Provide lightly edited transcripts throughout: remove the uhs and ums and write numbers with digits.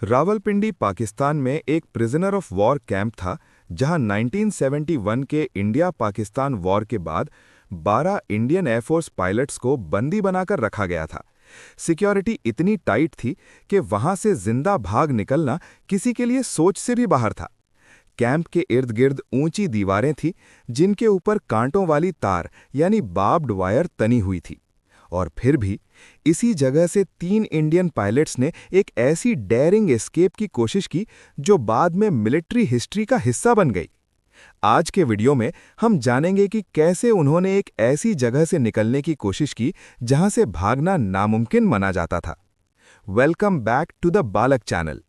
रावलपिंडी पाकिस्तान में एक prisoner of war camp था जहां 1971 के इंडिया-पाकिस्तान वॉर के बाद 12 इंडियन एयरफोर्स पायलट्स को बंदी बनाकर रखा गया था। सिक्योरिटी इतनी टाइट थी कि वहां से जिंदा भाग निकलना किसी के लिए सोच से भी बाहर था। कैंप के इर्द गिर्द ऊंची दीवारें थीं जिनके ऊपर कांटों वाली तार यानी बार्ब्ड वायर तनी हुई थी। और फिर भी इसी जगह से 3 इंडियन पायलट्स ने एक ऐसी डेयरिंग एस्केप की कोशिश की जो बाद में मिलिट्री हिस्ट्री का हिस्सा बन गई। आज के वीडियो में हम जानेंगे कि कैसे उन्होंने एक ऐसी जगह से निकलने की कोशिश की जहां से भागना नामुमकिन माना जाता था। वेलकम बैक टू द बालक चैनल।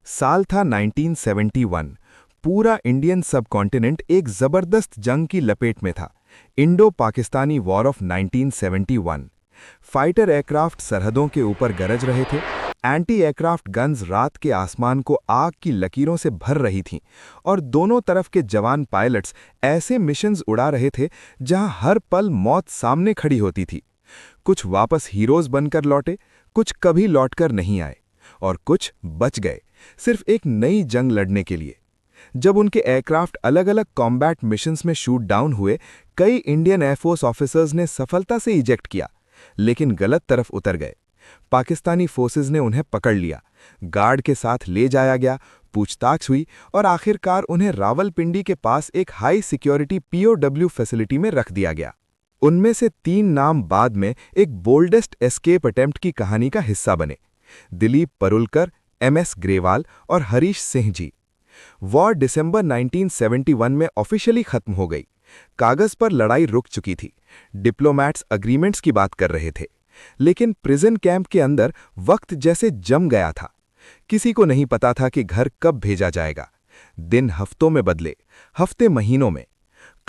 साल था 1971। पूरा इंडियन सबकॉन्टिनेंट एक जबरदस्त जंग की लपेट में था, Indo Pakistani war of 1971। Fighter aircraft सरहदों के ऊपर गरज रहे थे, एंटी एयरक्राफ्ट गन्स रात के आसमान को आग की लकीरों से भर रही थीं, और दोनों तरफ के जवान पायलट्स ऐसे मिशंस उड़ा रहे थे जहां हर पल मौत सामने खड़ी होती थी। कुछ वापस हीरोज बनकर लौटे, कुछ कभी लौटकर नहीं आए, और कुछ बच गए सिर्फ एक नई जंग लड़ने के लिए। जब उनके एयरक्राफ्ट अलग अलग कॉम्बैट मिशंस में शूट डाउन हुए, कई इंडियन एयरफोर्स ऑफिसर्स ने सफलता से इजेक्ट किया, लेकिन गलत तरफ उतर गए। पाकिस्तानी फोर्सेस ने उन्हें पकड़ लिया, गार्ड के साथ ले जाया गया, पूछताछ हुई और आखिरकार उन्हें रावलपिंडी के पास एक हाई सिक्योरिटी POW फैसिलिटी में रख दिया गया। उनमें से 3 नाम बाद में एक बोल्डेस्ट एस्केप अटेम्प्ट की कहानी का हिस्सा बने: दिलीप परुलकर, MS ग्रेवाल और हरीश सिंह जी। वॉर दिसंबर 1971 में ऑफिशियली खत्म हो गई। कागज पर लड़ाई रुक चुकी थी, डिप्लोमैट्स अग्रीमेंट्स की बात कर रहे थे, लेकिन प्रिजन कैंप के अंदर वक्त जैसे जम गया था। किसी को नहीं पता था कि घर कब भेजा जाएगा। दिन हफ्तों में बदले, हफ्ते महीनों में।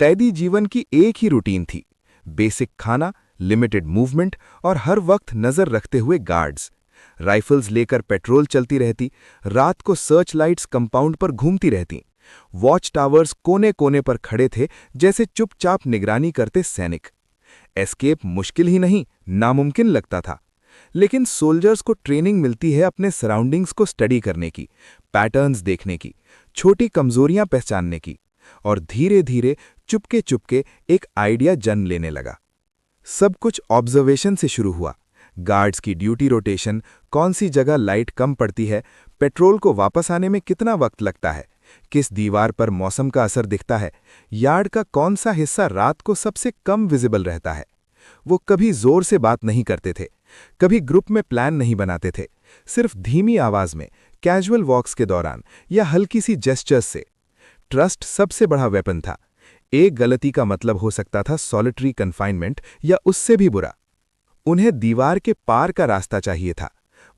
कैदी जीवन की एक ही रूटीन थी: बेसिक खाना, लिमिटेड मूवमेंट और हर वक्त नजर रखते हुए गार्ड्स। राइफल्स लेकर पेट्रोल चलती रहती, रात को सर्च लाइट्स कंपाउंड पर घूमती रहती। वॉच टावर्स कोने कोने पर खड़े थे जैसे चुपचाप निगरानी करते सैनिक। एस्केप मुश्किल ही नहीं, नामुमकिन लगता था, लेकिन सोल्जर्स को ट्रेनिंग मिलती है अपने सराउंडिंग्स को स्टडी करने की, पैटर्न्स देखने की, छोटी कमजोरियां पहचानने की, और धीरे धीरे चुपके चुपके एक आइडिया जन्म लेने लगा। सब कुछ ऑब्जर्वेशन से शुरू हुआ। गार्ड्स की ड्यूटी रोटेशन, कौन सी जगह लाइट कम पड़ती है, पेट्रोल को वापस आने में कितना वक्त लगता है, किस दीवार पर मौसम का असर दिखता है, यार्ड का कौन सा हिस्सा रात को सबसे कम विजिबल रहता है। वो कभी जोर से बात नहीं करते थे, कभी ग्रुप में प्लान नहीं बनाते थे, सिर्फ धीमी आवाज में, कैजुअल वॉक्स के दौरान या हल्की सी जेस्चर्स से। ट्रस्ट सबसे बड़ा वेपन था। एक गलती का मतलब हो सकता था सॉलिटरी कन्फाइनमेंट या उससे भी बुरा। उन्हें दीवार के पार का रास्ता चाहिए था।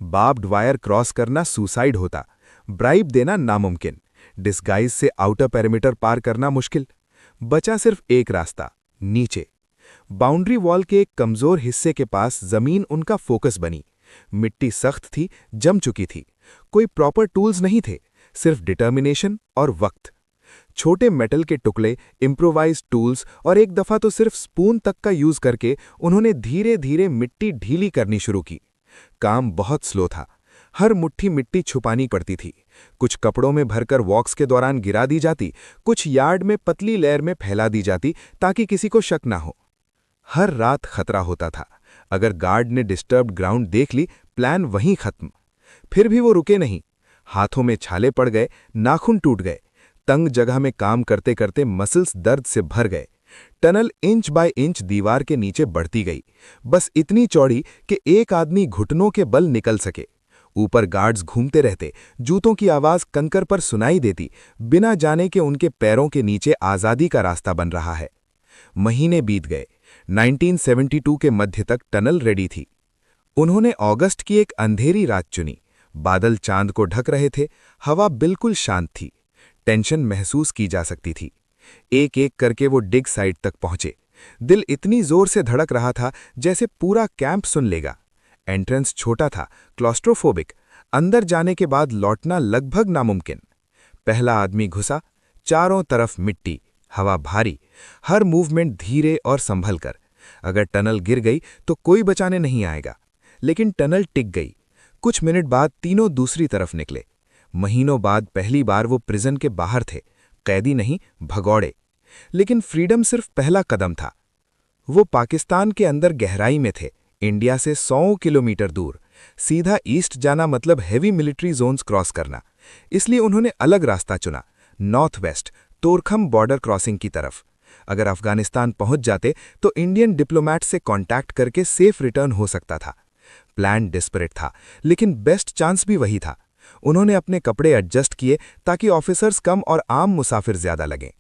बार्ब्ड वायर क्रॉस करना सुसाइड होता, ब्राइब देना नामुमकिन, डिस्गाइज से आउटर पेरिमीटर पार करना मुश्किल। बचा सिर्फ एक रास्ता: नीचे। बाउंड्री वॉल के एक कमजोर हिस्से के पास जमीन उनका फोकस बनी। मिट्टी सख्त थी, जम चुकी थी। कोई प्रॉपर टूल्स नहीं थे, सिर्फ डिटर्मिनेशन और वक्त। छोटे मेटल के टुकड़े, इम्प्रोवाइज्ड टूल्स और एक दफा तो सिर्फ स्पून तक का यूज करके उन्होंने धीरे धीरे मिट्टी ढीली करनी शुरू की। काम बहुत स्लो था। हर मुट्ठी मिट्टी छुपानी पड़ती थी। कुछ कपड़ों में भरकर वॉक्स के दौरान गिरा दी जाती, कुछ यार्ड में पतली लेयर में फैला दी जाती ताकि किसी को शक ना हो। हर रात खतरा होता था। अगर गार्ड ने डिस्टर्ब्ड ग्राउंड देख ली, प्लान वहीं खत्म। फिर भी वो रुके नहीं। हाथों में छाले पड़ गए, नाखून टूट गए। तंग जगह में काम करते करते मसल्स दर्द से भर गए। टनल इंच बाय इंच दीवार के नीचे बढ़ती गई, बस इतनी चौड़ी कि एक आदमी घुटनों के बल निकल सके। ऊपर गार्ड्स घूमते रहते, जूतों की आवाज कंकर पर सुनाई देती, बिना जाने के उनके पैरों के नीचे आजादी का रास्ता बन रहा है। महीने बीत गए। 1972 के मध्य तक टनल रेडी थी। उन्होंने अगस्त की एक अंधेरी रात चुनी। बादल चांद को ढक रहे थे, हवा बिल्कुल शांत थी। टेंशन महसूस की जा सकती थी। एक एक करके वो डिग साइट तक पहुंचे। दिल इतनी जोर से धड़क रहा था जैसे पूरा कैंप सुन लेगा। एंट्रेंस छोटा था, क्लॉस्ट्रोफोबिक, अंदर जाने के बाद लौटना लगभग नामुमकिन। पहला आदमी घुसा, चारों तरफ मिट्टी, हवा भारी, हर मूवमेंट धीरे और संभल कर। अगर टनल गिर गई तो कोई बचाने नहीं आएगा, लेकिन टनल टिक गई। कुछ मिनट बाद तीनों दूसरी तरफ निकले। महीनों बाद पहली बार वो प्रिजन के बाहर थे, कैदी नहीं, भगौड़े। लेकिन फ्रीडम सिर्फ पहला कदम था। वो पाकिस्तान के अंदर गहराई में थे, इंडिया से 100 किलोमीटर दूर। सीधा ईस्ट जाना मतलब हेवी मिलिट्री जोन्स क्रॉस करना। इसलिए उन्होंने अलग रास्ता चुना, north west, Torkham border crossing की तरफ। अगर अफगानिस्तान पहुंच जाते तो इंडियन डिप्लोमैट से कांटेक्ट करके सेफ रिटर्न हो सकता था। प्लान डिस्परेट था, लेकिन बेस्ट चांस भी वही था। उन्होंने अपने कपड़े एडजस्ट किए ताकि ऑफिसर्स कम और आम मुसाफिर ज्यादा लगें।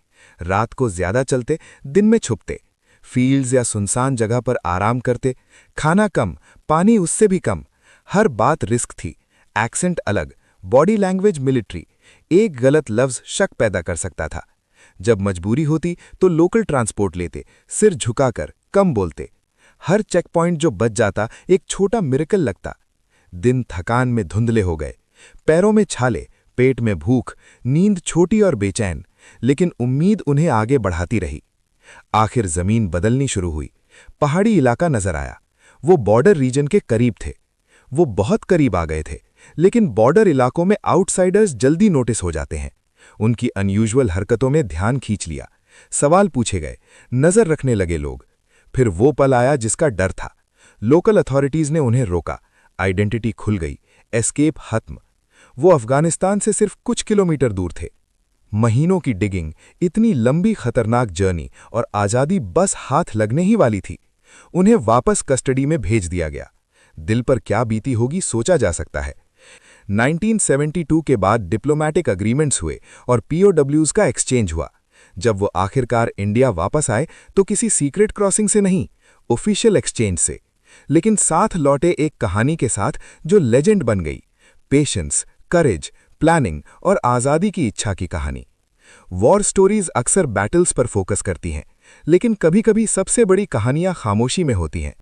रात को ज्यादा चलते, दिन में छुपते, फील्ड्स या सुनसान जगह पर आराम करते। खाना कम, पानी उससे भी कम। हर बात रिस्क थी। एक्सेंट अलग, बॉडी लैंग्वेज मिलिट्री। एक गलत लफ्ज शक पैदा कर सकता था। जब मजबूरी होती तो लोकल ट्रांसपोर्ट लेते, सिर झुकाकर, कम बोलते। हर चेक पॉइंट जो बच जाता एक छोटा मिरेकल लगता। दिन थकान में धुंधले हो गए, पैरों में छाले, पेट में भूख, नींद छोटी और बेचैन, लेकिन उम्मीद उन्हें आगे बढ़ाती रही। आखिर जमीन बदलनी शुरू हुई। पहाड़ी इलाका नजर आया। वो बॉर्डर रीजन के करीब थे। वो बहुत करीब आ गए थे, लेकिन बॉर्डर इलाकों में आउटसाइडर्स जल्दी नोटिस हो जाते हैं। उनकी अनयूजुअल हरकतों में ध्यान खींच लिया। सवाल पूछे गए, नजर रखने लगे लोग। फिर वो पल आया जिसका डर था। लोकल अथॉरिटीज ने उन्हें रोका। आइडेंटिटी खुल गई, एस्केप खत्म। वो अफगानिस्तान से सिर्फ कुछ किलोमीटर दूर थे। महीनों की डिगिंग, इतनी लंबी खतरनाक जर्नी, और आज़ादी बस हाथ लगने ही वाली थी। उन्हें वापस कस्टडी में भेज दिया गया। दिल पर क्या बीती होगी सोचा जा सकता है। 1972 के बाद डिप्लोमैटिक अग्रीमेंट्स हुए और पीओडब्ल्यूज का एक्सचेंज हुआ। जब वो आखिरकार इंडिया वापस आए तो किसी सीक्रेट क्रॉसिंग से नहीं, ऑफिशियल एक्सचेंज से। लेकिन साथ लौटे एक कहानी के साथ जो लेजेंड बन गई। पेशेंस, करेज, प्लानिंग और आज़ादी की इच्छा की कहानी। वॉर स्टोरीज अक्सर बैटल्स पर फोकस करती हैं, लेकिन कभी-कभी सबसे बड़ी कहानियां खामोशी में होती हैं।